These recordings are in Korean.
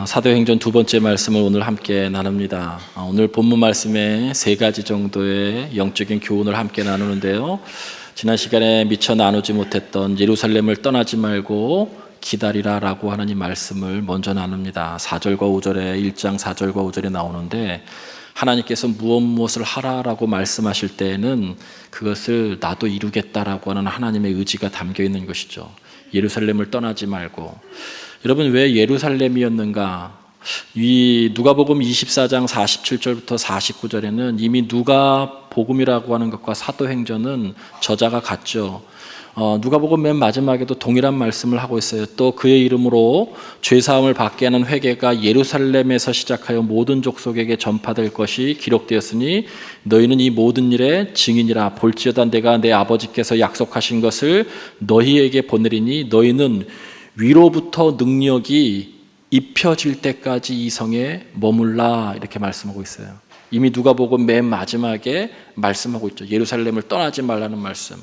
사도행전 두 번째 말씀을 오늘 함께 나눕니다. 오늘 본문 말씀에 세 가지 정도의 영적인 교훈을 함께 나누는데요. 지난 시간에 미처 나누지 못했던 예루살렘을 떠나지 말고 기다리라 라고 하는 이 말씀을 먼저 나눕니다. 4절과 5절에 1장 4절과 5절에 나오는데, 하나님께서 무엇을 하라라고 말씀하실 때에는 그것을 나도 이루겠다라고 하는 하나님의 의지가 담겨 있는 것이죠. 예루살렘을 떠나지 말고. 여러분, 왜 예루살렘이었는가? 이 누가복음 24장 47절부터 49절에는 이미 누가복음이라고 하는 것과 사도행전은 저자가 같죠. 누가복음 맨 마지막에도 동일한 말씀을 하고 있어요. 또 그의 이름으로 죄사함을 받게 하는 회개가 예루살렘에서 시작하여 모든 족속에게 전파될 것이 기록되었으니 너희는 이 모든 일의 증인이라. 볼지어다 내가 내 아버지께서 약속하신 것을 너희에게 보내리니 너희는 위로부터 능력이 입혀질 때까지 이 성에 머물라, 이렇게 말씀하고 있어요. 이미 누가복음 맨 마지막에 말씀하고 있죠. 예루살렘을 떠나지 말라는 말씀.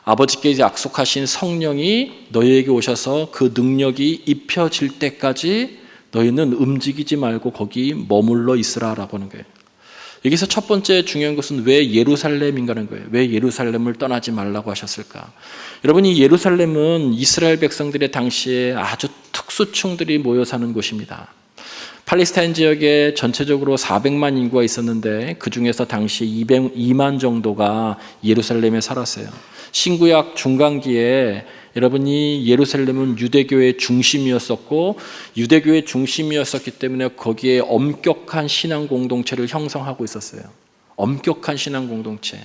아버지께서 약속하신 성령이 너희에게 오셔서 그 능력이 입혀질 때까지 너희는 움직이지 말고 거기 머물러 있으라라고 하는 거예요. 여기서 첫 번째 중요한 것은 왜 예루살렘인가는 거예요. 왜 예루살렘을 떠나지 말라고 하셨을까? 여러분, 이 예루살렘은 이스라엘 백성들의 당시에 아주 특수층들이 모여 사는 곳입니다. 팔레스타인 지역에 전체적으로 400만 인구가 있었는데 그 중에서 당시 202만 정도가 예루살렘에 살았어요. 신구약 중간기에 여러분이 예루살렘은 유대교의 중심이었었고, 유대교의 중심이었었기 때문에 거기에 엄격한 신앙 공동체를 형성하고 있었어요. 엄격한 신앙 공동체.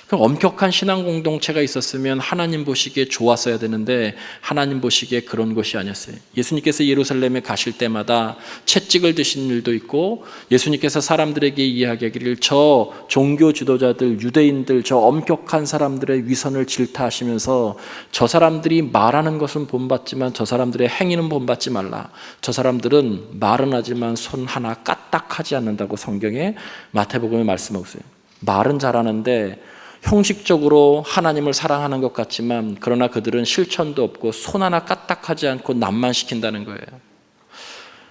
그럼 엄격한 신앙 공동체가 있었으면 하나님 보시기에 좋았어야 되는데 하나님 보시기에 그런 것이 아니었어요. 예수님께서 예루살렘에 가실 때마다 채찍을 드신 일도 있고, 예수님께서 사람들에게 이야기하기를 저 종교 지도자들, 유대인들, 저 엄격한 사람들의 위선을 질타하시면서 저 사람들이 말하는 것은 본받지만 저 사람들의 행위는 본받지 말라. 저 사람들은 말은 하지만 손 하나 까딱하지 않는다고 성경에 마태복음에 말씀하고 있어요. 말은 잘하는데 형식적으로 하나님을 사랑하는 것 같지만 그러나 그들은 실천도 없고 손 하나 까딱하지 않고 남만 시킨다는 거예요.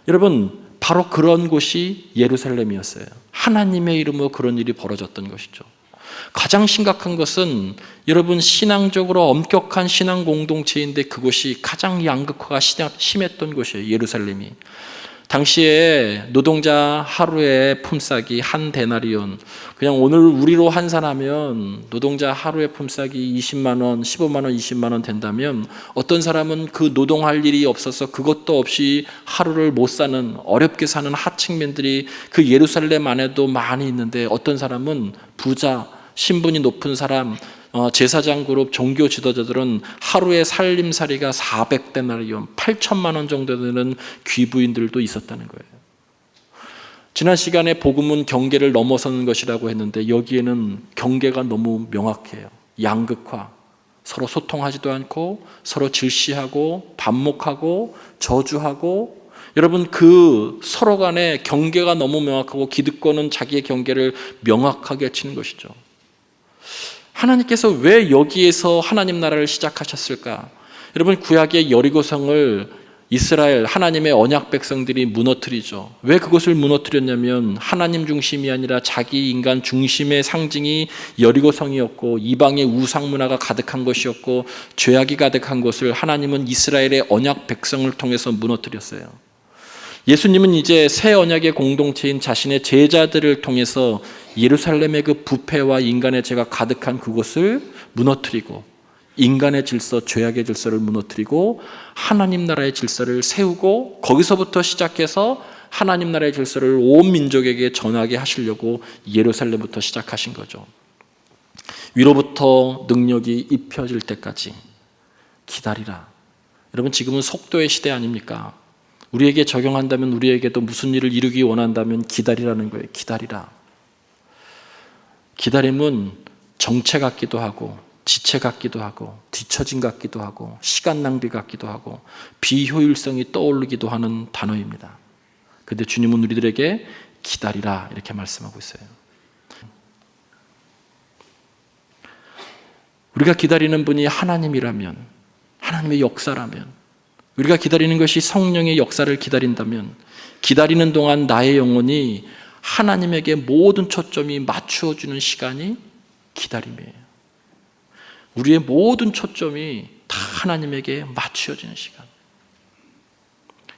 여러분, 바로 그런 곳이 예루살렘이었어요. 하나님의 이름으로 그런 일이 벌어졌던 것이죠. 가장 심각한 것은 여러분, 신앙적으로 엄격한 신앙 공동체인데 그곳이 가장 양극화가 심했던 곳이에요. 예루살렘이. 당시에 노동자 하루의 품삯이 한 데나리온, 그냥 오늘 우리로 환산하면 노동자 하루의 품삯이 20만 원, 15만 원, 20만 원 된다면 어떤 사람은 그 노동할 일이 없어서 그것도 없이 하루를 못 사는, 어렵게 사는 하층민들이 그 예루살렘 안에도 많이 있는데, 어떤 사람은 부자, 신분이 높은 사람, 제사장 그룹, 종교 지도자들은 하루의 살림살이가 400데나리온, 8천만 원 정도 되는 귀부인들도 있었다는 거예요. 지난 시간에 복음은 경계를 넘어서는 것이라고 했는데 여기에는 경계가 너무 명확해요. 양극화, 서로 소통하지도 않고 서로 질시하고 반목하고 저주하고, 여러분, 그 서로 간의 경계가 너무 명확하고 기득권은 자기의 경계를 명확하게 치는 것이죠. 하나님께서 왜 여기에서 하나님 나라를 시작하셨을까? 여러분, 구약의 여리고성을 이스라엘 하나님의 언약 백성들이 무너뜨리죠. 왜 그것을 무너뜨렸냐면 하나님 중심이 아니라 자기 인간 중심의 상징이 여리고성이었고, 이방의 우상 문화가 가득한 것이었고, 죄악이 가득한 것을 하나님은 이스라엘의 언약 백성을 통해서 무너뜨렸어요. 예수님은 이제 새 언약의 공동체인 자신의 제자들을 통해서 예루살렘의 그 부패와 인간의 죄가 가득한 그곳을 무너뜨리고, 인간의 질서, 죄악의 질서를 무너뜨리고 하나님 나라의 질서를 세우고, 거기서부터 시작해서 하나님 나라의 질서를 온 민족에게 전하게 하시려고 예루살렘부터 시작하신 거죠. 위로부터 능력이 입혀질 때까지 기다리라. 여러분, 지금은 속도의 시대 아닙니까? 우리에게 적용한다면, 우리에게도 무슨 일을 이루기 원한다면 기다리라는 거예요. 기다리라. 기다림은 정체 같기도 하고 지체 같기도 하고 뒤처짐 같기도 하고 시간 낭비 같기도 하고 비효율성이 떠오르기도 하는 단어입니다. 그런데 주님은 우리들에게 기다리라, 이렇게 말씀하고 있어요. 우리가 기다리는 분이 하나님이라면, 하나님의 역사라면, 우리가 기다리는 것이 성령의 역사를 기다린다면 기다리는 동안 나의 영혼이 하나님에게 모든 초점이 맞추어지는 시간이 기다림이에요. 우리의 모든 초점이 다 하나님에게 맞추어지는 시간.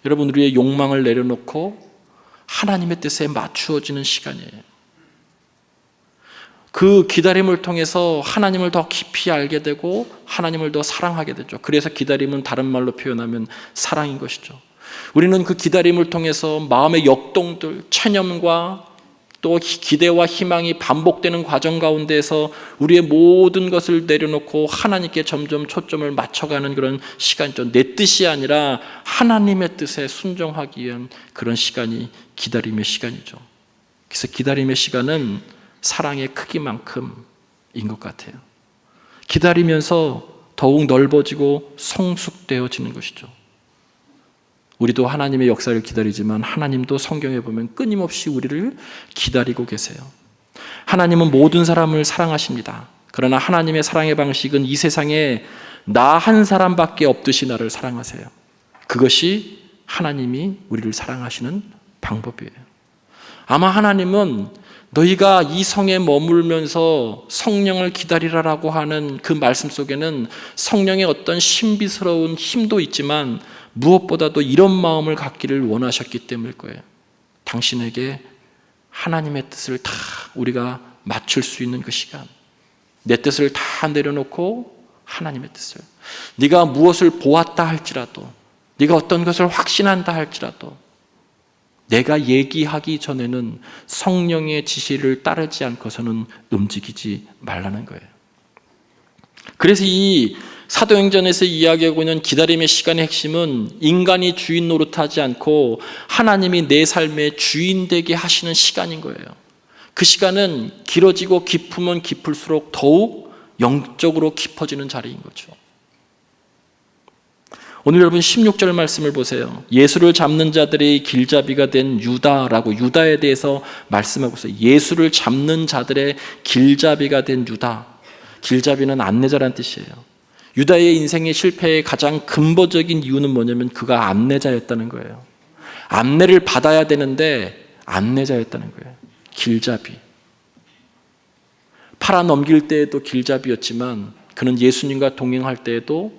여러분, 우리의 욕망을 내려놓고 하나님의 뜻에 맞추어지는 시간이에요. 그 기다림을 통해서 하나님을 더 깊이 알게 되고 하나님을 더 사랑하게 되죠. 그래서 기다림은 다른 말로 표현하면 사랑인 것이죠. 우리는 그 기다림을 통해서 마음의 역동들, 체념과 또 기대와 희망이 반복되는 과정 가운데에서 우리의 모든 것을 내려놓고 하나님께 점점 초점을 맞춰가는 그런 시간이죠. 내 뜻이 아니라 하나님의 뜻에 순종하기 위한 그런 시간이 기다림의 시간이죠. 그래서 기다림의 시간은 사랑의 크기만큼인 것 같아요. 기다리면서 더욱 넓어지고 성숙되어지는 것이죠. 우리도 하나님의 역사를 기다리지만 하나님도 성경에 보면 끊임없이 우리를 기다리고 계세요. 하나님은 모든 사람을 사랑하십니다. 그러나 하나님의 사랑의 방식은 이 세상에 나 한 사람밖에 없듯이 나를 사랑하세요. 그것이 하나님이 우리를 사랑하시는 방법이에요. 아마 하나님은 너희가 이 성에 머물면서 성령을 기다리라라고 하는 그 말씀 속에는 성령의 어떤 신비스러운 힘도 있지만 무엇보다도 이런 마음을 갖기를 원하셨기 때문일 거예요. 당신에게 하나님의 뜻을 다 우리가 맞출 수 있는 그 시간, 내 뜻을 다 내려놓고 하나님의 뜻을, 네가 무엇을 보았다 할지라도, 네가 어떤 것을 확신한다 할지라도 내가 얘기하기 전에는 성령의 지시를 따르지 않고서는 움직이지 말라는 거예요. 그래서 이 사도행전에서 이야기하고 있는 기다림의 시간의 핵심은 인간이 주인 노릇하지 않고 하나님이 내 삶의 주인 되게 하시는 시간인 거예요. 그 시간은 길어지고 깊으면 깊을수록 더욱 영적으로 깊어지는 자리인 거죠. 오늘 여러분 16절 말씀을 보세요. 예수를 잡는 자들의 길잡이가 된 유다라고 유다에 대해서 말씀하고 있어요. 예수를 잡는 자들의 길잡이가 된 유다. 길잡이는 안내자란 뜻이에요. 유다의 인생의 실패의 가장 근본적인 이유는 뭐냐면 그가 안내자였다는 거예요. 안내를 받아야 되는데 안내자였다는 거예요. 길잡이. 팔아 넘길 때에도 길잡이였지만 그는 예수님과 동행할 때에도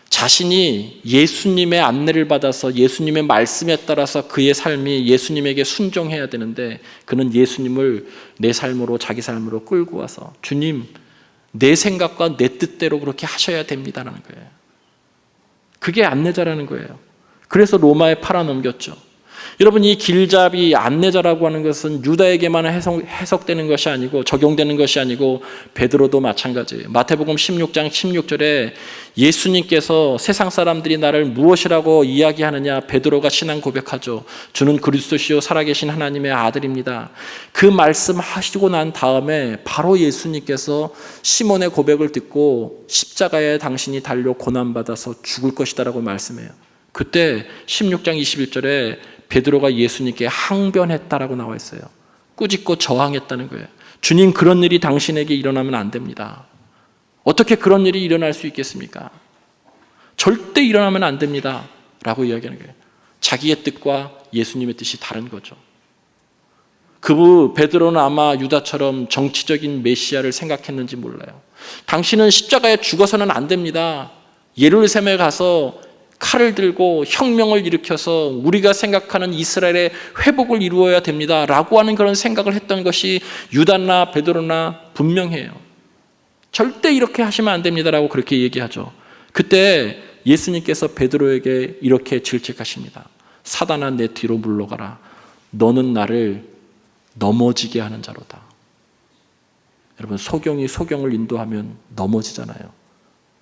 자신이 예수님의 안내를 받아서 예수님의 말씀에 따라서 그의 삶이 예수님에게 순종해야 되는데 그는 예수님을 내 삶으로 자기 삶으로 끌고 와서 주님 내 생각과 내 뜻대로 그렇게 하셔야 됩니다라는 거예요. 그게 안내자라는 거예요. 그래서 로마에 팔아넘겼죠. 여러분 이 길잡이 안내자라고 하는 것은 유다에게만 해석되는 것이 아니고 적용되는 것이 아니고 베드로도 마찬가지예요. 마태복음 16장 16절에 예수님께서 세상 사람들이 나를 무엇이라고 이야기하느냐 베드로가 신앙 고백하죠. 주는 그리스도시요 살아계신 하나님의 아들입니다. 그 말씀하시고 난 다음에 바로 예수님께서 시몬의 고백을 듣고 십자가에 당신이 달려 고난받아서 죽을 것이다라고 말씀해요. 그때 16장 21절에 베드로가 예수님께 항변했다라고 나와 있어요. 꾸짖고 저항했다는 거예요. 주님 그런 일이 당신에게 일어나면 안 됩니다. 어떻게 그런 일이 일어날 수 있겠습니까? 절대 일어나면 안 됩니다 라고 이야기하는 거예요. 자기의 뜻과 예수님의 뜻이 다른 거죠. 베드로는 아마 유다처럼 정치적인 메시아를 생각했는지 몰라요. 당신은 십자가에 죽어서는 안 됩니다. 예루살렘에 가서 칼을 들고 혁명을 일으켜서 우리가 생각하는 이스라엘의 회복을 이루어야 됩니다 라고 하는 그런 생각을 했던 것이 유다나 베드로나 분명해요. 절대 이렇게 하시면 안 됩니다라고 그렇게 얘기하죠. 그때 예수님께서 베드로에게 이렇게 질책하십니다. 사단아 내 뒤로 물러가라. 너는 나를 넘어지게 하는 자로다. 여러분 소경이 소경을 인도하면 넘어지잖아요.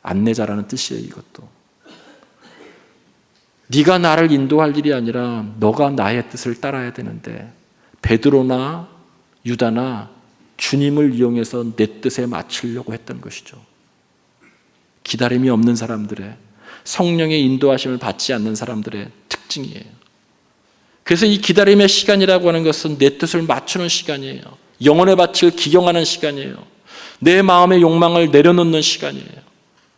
안내자라는 뜻이에요. 이것도. 네가 나를 인도할 일이 아니라 너가 나의 뜻을 따라야 되는데 베드로나 유다나 주님을 이용해서 내 뜻에 맞추려고 했던 것이죠. 기다림이 없는 사람들의 성령의 인도하심을 받지 않는 사람들의 특징이에요. 그래서 이 기다림의 시간이라고 하는 것은 내 뜻을 맞추는 시간이에요. 영혼의 밭을 기경하는 시간이에요. 내 마음의 욕망을 내려놓는 시간이에요.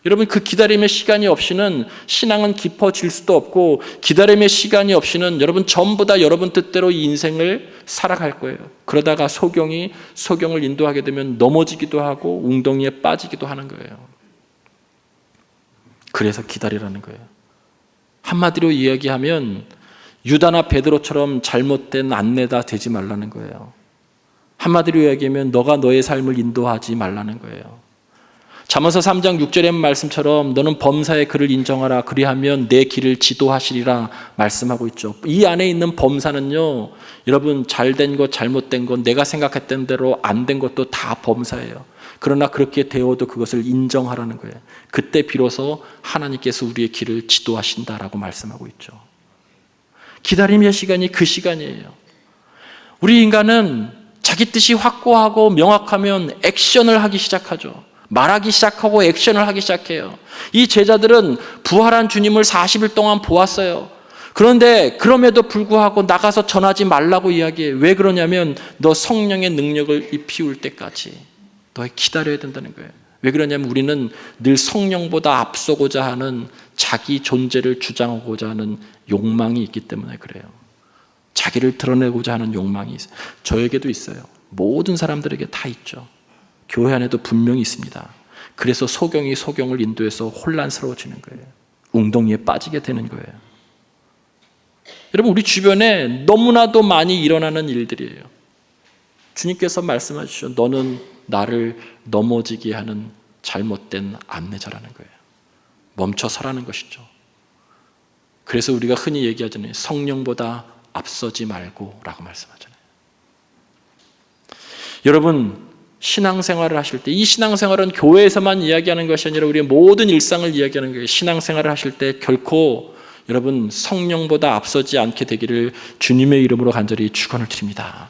여러분, 그 기다림의 시간이 없이는 신앙은 깊어질 수도 없고, 기다림의 시간이 없이는 여러분 전부 다 여러분 뜻대로 이 인생을 살아갈 거예요. 그러다가 소경을 인도하게 되면 넘어지기도 하고 웅덩이에 빠지기도 하는 거예요. 그래서 기다리라는 거예요. 한마디로 이야기하면 유다나 베드로처럼 잘못된 안내다 되지 말라는 거예요. 한마디로 이야기하면 너가 너의 삶을 인도하지 말라는 거예요. 잠언서 3장 6절의 말씀처럼 너는 범사의 그를 인정하라, 그리하면 내 길을 지도하시리라 말씀하고 있죠. 이 안에 있는 범사는요, 여러분, 잘된 것, 잘못된 것, 내가 생각했던 대로 안 된 것도 다 범사예요. 그러나 그렇게 되어도 그것을 인정하라는 거예요. 그때 비로소 하나님께서 우리의 길을 지도하신다라고 말씀하고 있죠. 기다림의 시간이 그 시간이에요. 우리 인간은 자기 뜻이 확고하고 명확하면 액션을 하기 시작하죠. 말하기 시작하고 액션을 하기 시작해요. 이 제자들은 부활한 주님을 40일 동안 보았어요. 그런데 그럼에도 불구하고 나가서 전하지 말라고 이야기해요. 왜 그러냐면 너 성령의 능력을 입히울 때까지 너 기다려야 된다는 거예요. 왜 그러냐면 우리는 늘 성령보다 앞서고자 하는 자기 존재를 주장하고자 하는 욕망이 있기 때문에 그래요. 자기를 드러내고자 하는 욕망이 있어요. 저에게도 있어요. 모든 사람들에게 다 있죠. 교회 안에도 분명히 있습니다. 그래서 소경을 인도해서 혼란스러워지는 거예요. 웅덩이에 빠지게 되는 거예요. 여러분, 우리 주변에 너무나도 많이 일어나는 일들이에요. 주님께서 말씀하시죠. 너는 나를 넘어지게 하는 잘못된 안내자라는 거예요. 멈춰 서라는 것이죠. 그래서 우리가 흔히 얘기하잖아요. 성령보다 앞서지 말고 라고 말씀하잖아요. 여러분, 신앙생활을 하실 때, 이 신앙생활은 교회에서만 이야기하는 것이 아니라 우리의 모든 일상을 이야기하는 거예요. 신앙생활을 하실 때 결코 여러분 성령보다 앞서지 않게 되기를 주님의 이름으로 간절히 축원을 드립니다.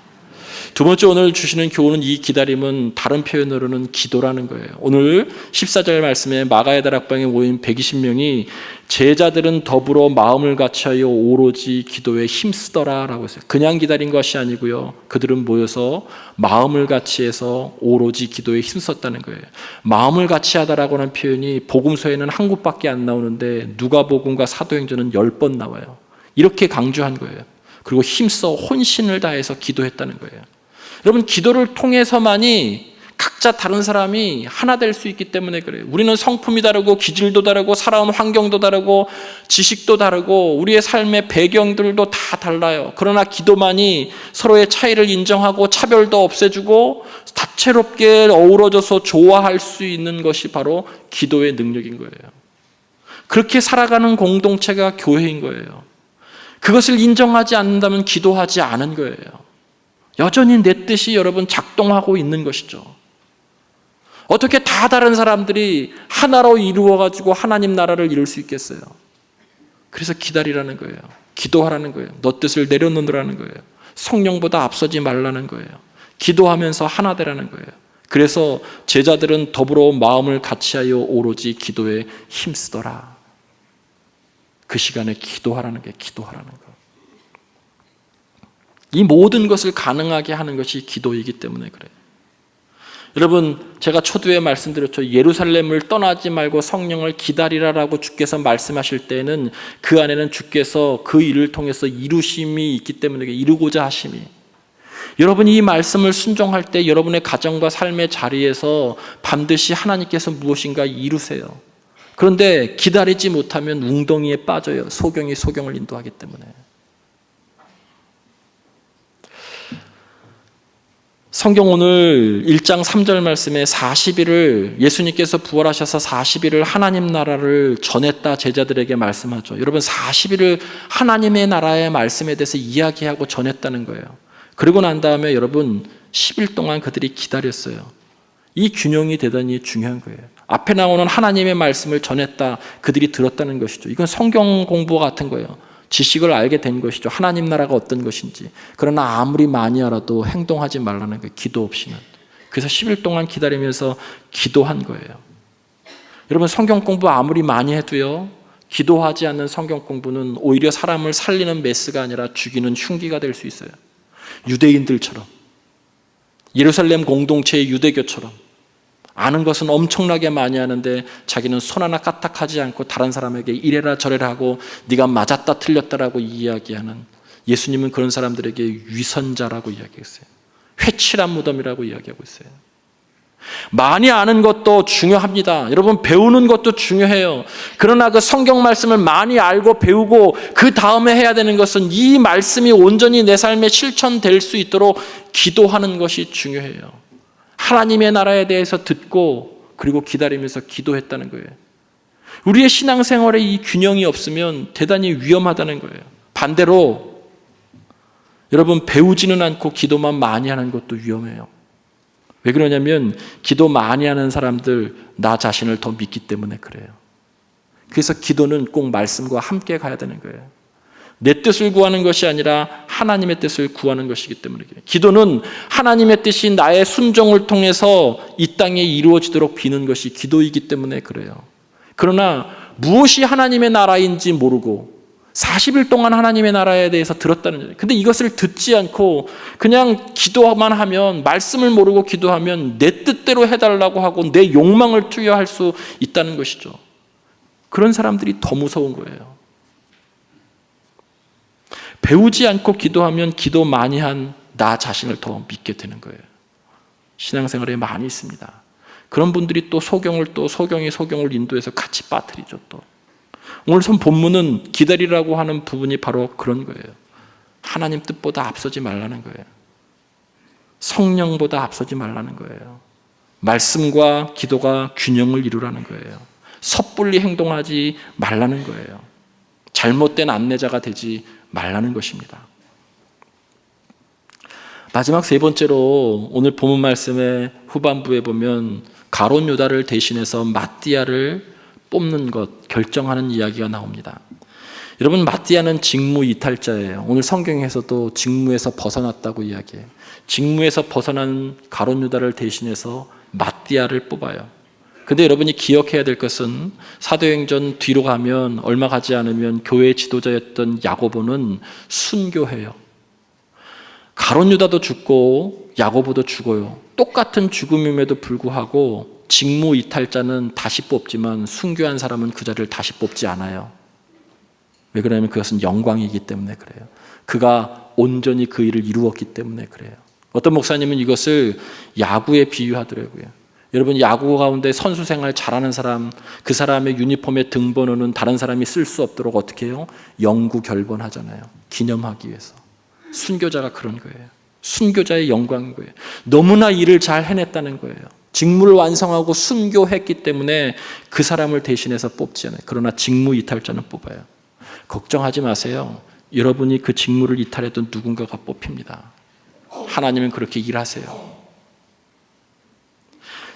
두 번째 오늘 주시는 교훈은, 이 기다림은 다른 표현으로는 기도라는 거예요. 오늘 14절 말씀에 마가의 다락방에 모인 120명이 제자들은 더불어 마음을 같이하여 오로지 기도에 힘쓰더라 라고 했어요. 그냥 기다린 것이 아니고요. 그들은 모여서 마음을 같이해서 오로지 기도에 힘썼다는 거예요. 마음을 같이하다라고 하는 표현이 복음서에는 한 곳밖에 안 나오는데 누가복음과 사도행전은 10번 나와요. 이렇게 강조한 거예요. 그리고 힘써 혼신을 다해서 기도했다는 거예요. 여러분, 기도를 통해서만이 각자 다른 사람이 하나 될 수 있기 때문에 그래요. 우리는 성품이 다르고 기질도 다르고 살아온 환경도 다르고 지식도 다르고 우리의 삶의 배경들도 다 달라요. 그러나 기도만이 서로의 차이를 인정하고 차별도 없애주고 다채롭게 어우러져서 좋아할 수 있는 것이 바로 기도의 능력인 거예요. 그렇게 살아가는 공동체가 교회인 거예요. 그것을 인정하지 않는다면 기도하지 않은 거예요. 여전히 내 뜻이 여러분 작동하고 있는 것이죠. 어떻게 다 다른 사람들이 하나로 이루어가지고 하나님 나라를 이룰 수 있겠어요? 그래서 기다리라는 거예요. 기도하라는 거예요. 너 뜻을 내려놓으라는 거예요. 성령보다 앞서지 말라는 거예요. 기도하면서 하나 되라는 거예요. 그래서 제자들은 더불어 마음을 같이하여 오로지 기도에 힘쓰더라. 그 시간에 기도하라는 게 기도하라는 거. 이 모든 것을 가능하게 하는 것이 기도이기 때문에 그래요. 여러분, 제가 초두에 말씀드렸죠. 예루살렘을 떠나지 말고 성령을 기다리라라고 주께서 말씀하실 때에는 그 안에는 주께서 그 일을 통해서 이루심이 있기 때문에 이루고자 하심이. 여러분이 이 말씀을 순종할 때 여러분의 가정과 삶의 자리에서 반드시 하나님께서 무엇인가 이루세요. 그런데 기다리지 못하면 웅덩이에 빠져요. 소경을 인도하기 때문에. 성경 오늘 1장 3절 말씀에 40일을 예수님께서 부활하셔서 40일을 하나님 나라를 전했다 제자들에게 말씀하죠. 여러분, 40일을 하나님의 나라의 말씀에 대해서 이야기하고 전했다는 거예요. 그리고 난 다음에 여러분 10일 동안 그들이 기다렸어요. 이 균형이 대단히 중요한 거예요. 앞에 나오는 하나님의 말씀을 전했다, 그들이 들었다는 것이죠. 이건 성경 공부와 같은 거예요. 지식을 알게 된 것이죠. 하나님 나라가 어떤 것인지. 그러나 아무리 많이 알아도 행동하지 말라는 거예요. 기도 없이는. 그래서 10일 동안 기다리면서 기도한 거예요. 여러분, 성경 공부 아무리 많이 해도요, 기도하지 않는 성경 공부는 오히려 사람을 살리는 메스가 아니라 죽이는 흉기가 될 수 있어요. 유대인들처럼, 예루살렘 공동체의 유대교처럼 아는 것은 엄청나게 많이 하는데 자기는 손 하나 까딱하지 않고 다른 사람에게 이래라 저래라 하고 네가 맞았다 틀렸다라고 이야기하는, 예수님은 그런 사람들에게 위선자라고 이야기했어요. 회칠한 무덤이라고 이야기하고 있어요. 많이 아는 것도 중요합니다. 여러분, 배우는 것도 중요해요. 그러나 그 성경 말씀을 많이 알고 배우고 그 다음에 해야 되는 것은 이 말씀이 온전히 내 삶에 실천될 수 있도록 기도하는 것이 중요해요. 하나님의 나라에 대해서 듣고 그리고 기다리면서 기도했다는 거예요. 우리의 신앙생활에 이 균형이 없으면 대단히 위험하다는 거예요. 반대로 여러분, 배우지는 않고 기도만 많이 하는 것도 위험해요. 왜 그러냐면 기도 많이 하는 사람들 나 자신을 더 믿기 때문에 그래요. 그래서 기도는 꼭 말씀과 함께 가야 되는 거예요. 내 뜻을 구하는 것이 아니라 하나님의 뜻을 구하는 것이기 때문에 그래요. 기도는 하나님의 뜻이 나의 순종을 통해서 이 땅에 이루어지도록 비는 것이 기도이기 때문에 그래요. 그러나 무엇이 하나님의 나라인지 모르고 40일 동안 하나님의 나라에 대해서 들었다는 거예요. 근데 이것을 듣지 않고 그냥 기도만 하면, 말씀을 모르고 기도하면 내 뜻대로 해달라고 하고 내 욕망을 투여할 수 있다는 것이죠. 그런 사람들이 더 무서운 거예요. 배우지 않고 기도하면 기도 많이 한 나 자신을 더 믿게 되는 거예요. 신앙생활에 많이 있습니다. 그런 분들이 또 소경이 소경을 인도해서 같이 빠뜨리죠. 또 오늘 본문은 기다리라고 하는 부분이 바로 그런 거예요. 하나님 뜻보다 앞서지 말라는 거예요. 성령보다 앞서지 말라는 거예요. 말씀과 기도가 균형을 이루라는 거예요. 섣불리 행동하지 말라는 거예요. 잘못된 안내자가 되지 말라는 것입니다. 마지막 세 번째로 오늘 본문 말씀의 후반부에 보면 가룟 유다를 대신해서 마띠아를 뽑는 것, 결정하는 이야기가 나옵니다. 여러분, 마띠아는 직무 이탈자예요. 오늘 성경에서도 직무에서 벗어났다고 이야기해요. 직무에서 벗어난 가룟 유다를 대신해서 마띠아를 뽑아요. 근데 여러분이 기억해야 될 것은 사도행전 뒤로 가면 얼마 가지 않으면 교회 지도자였던 야고보는 순교해요. 가룟 유다도 죽고 야고보도 죽어요. 똑같은 죽음임에도 불구하고 직무 이탈자는 다시 뽑지만 순교한 사람은 그 자리를 다시 뽑지 않아요. 왜 그러냐면 그것은 영광이기 때문에 그래요. 그가 온전히 그 일을 이루었기 때문에 그래요. 어떤 목사님은 이것을 야구에 비유하더라고요. 여러분, 야구 가운데 선수 생활 잘하는 사람, 그 사람의 유니폼의 등번호는 다른 사람이 쓸 수 없도록 어떻게 해요? 영구 결번하잖아요. 기념하기 위해서. 순교자가 그런 거예요. 순교자의 영광인 거예요. 너무나 일을 잘 해냈다는 거예요. 직무를 완성하고 순교했기 때문에 그 사람을 대신해서 뽑지 않아요. 그러나 직무 이탈자는 뽑아요. 걱정하지 마세요. 여러분이 그 직무를 이탈해도 누군가가 뽑힙니다. 하나님은 그렇게 일하세요.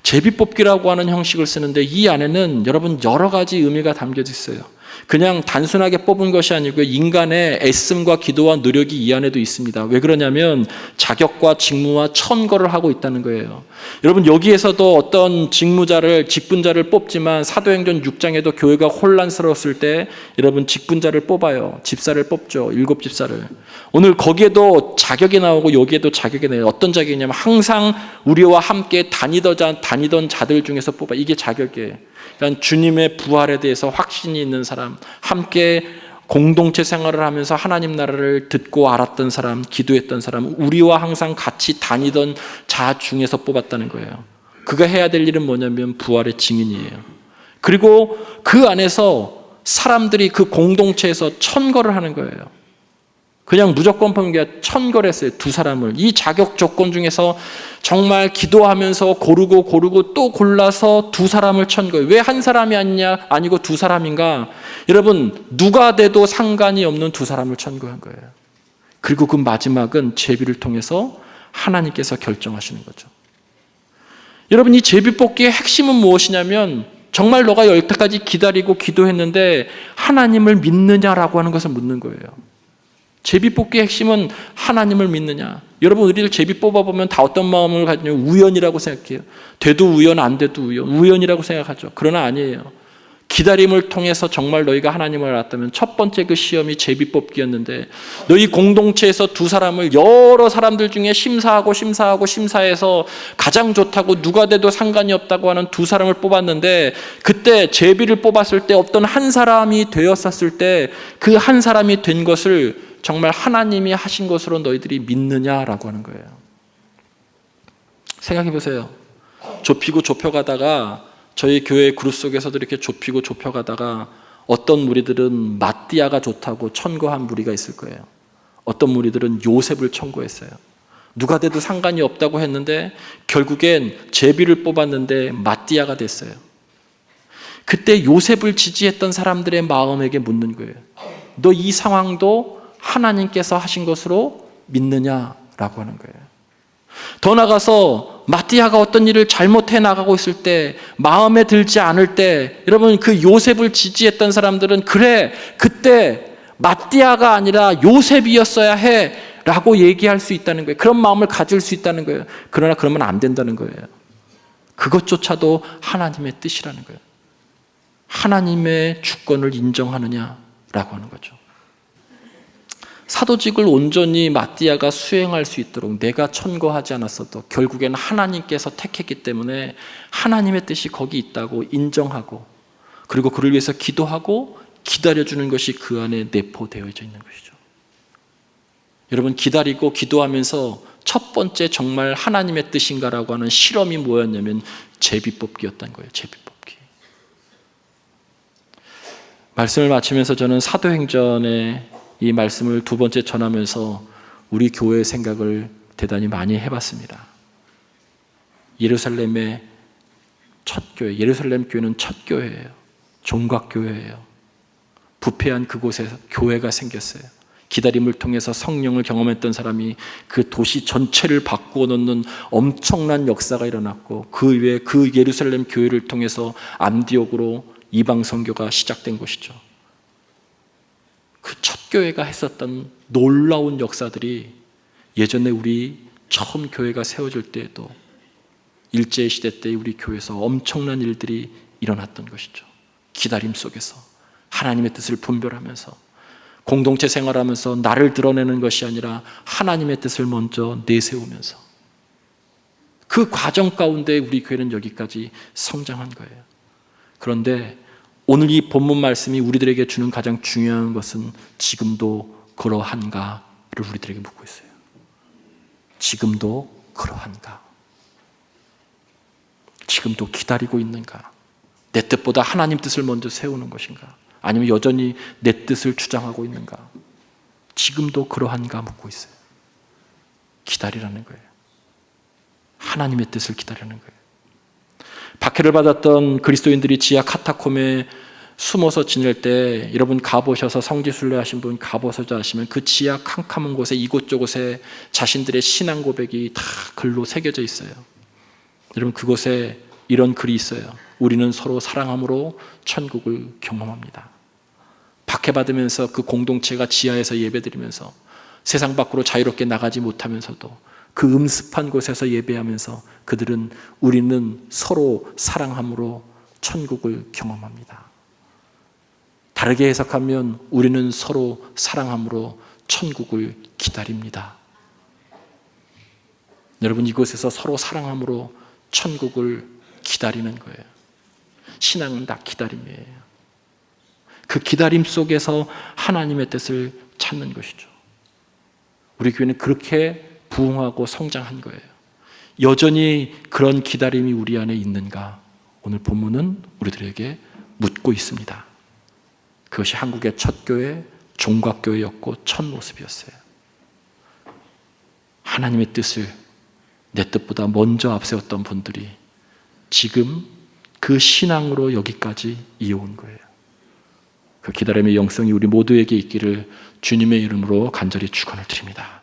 제비뽑기라고 하는 형식을 쓰는데 이 안에는 여러분 여러 가지 의미가 담겨져 있어요. 그냥 단순하게 뽑은 것이 아니고 인간의 애씀과 기도와 노력이 이 안에도 있습니다. 왜 그러냐면 자격과 직무와 천거를 하고 있다는 거예요. 여러분, 여기에서도 어떤 직분자를 뽑지만 사도행전 6장에도 교회가 혼란스러웠을 때 여러분 직분자를 뽑아요. 집사를 뽑죠. 7집사를. 오늘 거기에도 자격이 나오고 여기에도 자격이 나와요. 어떤 자격이냐면 항상 우리와 함께 다니던 자들 중에서 뽑아. 이게 자격이에요. 그러니까 주님의 부활에 대해서 확신이 있는 사람, 함께 공동체 생활을 하면서 하나님 나라를 듣고 알았던 사람, 기도했던 사람, 우리와 항상 같이 다니던 자 중에서 뽑았다는 거예요. 그가 해야 될 일은 뭐냐면 부활의 증인이에요. 그리고 그 안에서 사람들이 그 공동체에서 천거를 하는 거예요. 그냥 무조건 뽑는 게 아니라 천거를 했어요. 두 사람을. 이 자격 조건 중에서 정말 기도하면서 고르고 또 골라서 두 사람을 천 거예요. 왜 한 사람이 아니고 두 사람인가? 여러분, 누가 돼도 상관이 없는 두 사람을 천거한 거예요. 그리고 그 마지막은 제비를 통해서 하나님께서 결정하시는 거죠. 여러분, 이 제비 뽑기의 핵심은 무엇이냐면 정말 너가 여태까지 기다리고 기도했는데 하나님을 믿느냐라고 하는 것을 묻는 거예요. 제비 뽑기의 핵심은 하나님을 믿느냐. 여러분, 우리를 제비 뽑아보면 다 어떤 마음을 가지냐면 우연이라고 생각해요. 돼도 우연, 안 돼도 우연이라고 생각하죠. 그러나 아니에요. 기다림을 통해서 정말 너희가 하나님을 알았다면 첫 번째 그 시험이 제비뽑기였는데 너희 공동체에서 두 사람을 여러 사람들 중에 심사해서 가장 좋다고 누가 돼도 상관이 없다고 하는 두 사람을 뽑았는데 그때 제비를 뽑았을 때 어떤 한 사람이 되었었을 때 그 한 사람이 된 것을 정말 하나님이 하신 것으로 너희들이 믿느냐라고 하는 거예요. 생각해 보세요. 좁히고 좁혀가다가 저희 교회 그룹 속에서도 이렇게 좁히고 좁혀가다가 어떤 무리들은 마띠아가 좋다고 천거한 무리가 있을 거예요. 어떤 무리들은 요셉을 청구했어요. 누가 돼도 상관이 없다고 했는데 결국엔 제비를 뽑았는데 마띠아가 됐어요. 그때 요셉을 지지했던 사람들의 마음에게 묻는 거예요. 너 이 상황도 하나님께서 하신 것으로 믿느냐라고 하는 거예요. 더 나아가서 마띠아가 어떤 일을 잘못해 나가고 있을 때 마음에 들지 않을 때 여러분 그 요셉을 지지했던 사람들은 그래 그때 마띠아가 아니라 요셉이었어야 해 라고 얘기할 수 있다는 거예요. 그런 마음을 가질 수 있다는 거예요. 그러나 그러면 안 된다는 거예요. 그것조차도 하나님의 뜻이라는 거예요. 하나님의 주권을 인정하느냐라고 하는 거죠. 사도직을 온전히 마띠아가 수행할 수 있도록 내가 천거하지 않았어도 결국에는 하나님께서 택했기 때문에 하나님의 뜻이 거기 있다고 인정하고 그리고 그를 위해서 기도하고 기다려주는 것이 그 안에 내포되어져 있는 것이죠. 여러분 기다리고 기도하면서 첫 번째 정말 하나님의 뜻인가라고 하는 실험이 뭐였냐면 제비뽑기였던 거예요. 제비뽑기. 말씀을 마치면서 저는 사도행전에 이 말씀을 두 번째 전하면서 우리 교회의 생각을 대단히 많이 해봤습니다. 예루살렘의 첫 교회, 예루살렘 교회는 첫 교회예요. 종각교회예요. 부패한 그곳에 교회가 생겼어요. 기다림을 통해서 성령을 경험했던 사람이 그 도시 전체를 바꾸어 놓는 엄청난 역사가 일어났고 그 이후에 그 예루살렘 교회를 통해서 안디옥으로 이방 선교가 시작된 것이죠. 그 첫 교회가 했었던 놀라운 역사들이 예전에 우리 처음 교회가 세워질 때에도 일제시대 때 우리 교회에서 엄청난 일들이 일어났던 것이죠. 기다림 속에서 하나님의 뜻을 분별하면서 공동체 생활하면서 나를 드러내는 것이 아니라 하나님의 뜻을 먼저 내세우면서 그 과정 가운데 우리 교회는 여기까지 성장한 거예요. 그런데 오늘 이 본문 말씀이 우리들에게 주는 가장 중요한 것은 지금도 그러한가를 우리들에게 묻고 있어요. 지금도 그러한가? 지금도 기다리고 있는가? 내 뜻보다 하나님 뜻을 먼저 세우는 것인가? 아니면 여전히 내 뜻을 주장하고 있는가? 지금도 그러한가 묻고 있어요. 기다리라는 거예요. 하나님의 뜻을 기다리는 거예요. 박해를 받았던 그리스도인들이 지하 카타콤에 숨어서 지낼 때 여러분 가보셔서 성지순례 하신 분 가보셔서 아시면 그 지하 캄캄한 곳에 이곳저곳에 자신들의 신앙 고백이 다 글로 새겨져 있어요. 여러분 그곳에 이런 글이 있어요. 우리는 서로 사랑함으로 천국을 경험합니다. 박해받으면서 그 공동체가 지하에서 예배드리면서 세상 밖으로 자유롭게 나가지 못하면서도 그 음습한 곳에서 예배하면서 그들은 우리는 서로 사랑함으로 천국을 경험합니다. 다르게 해석하면 우리는 서로 사랑함으로 천국을 기다립니다. 여러분 이곳에서 서로 사랑함으로 천국을 기다리는 거예요. 신앙은 다 기다림이에요. 그 기다림 속에서 하나님의 뜻을 찾는 것이죠. 우리 교회는 그렇게 부흥하고 성장한 거예요. 여전히 그런 기다림이 우리 안에 있는가? 오늘 본문은 우리들에게 묻고 있습니다. 그것이 한국의 첫 교회, 종각교회였고 첫 모습이었어요. 하나님의 뜻을 내 뜻보다 먼저 앞세웠던 분들이 지금 그 신앙으로 여기까지 이어온 거예요. 그 기다림의 영성이 우리 모두에게 있기를 주님의 이름으로 간절히 축원을 드립니다.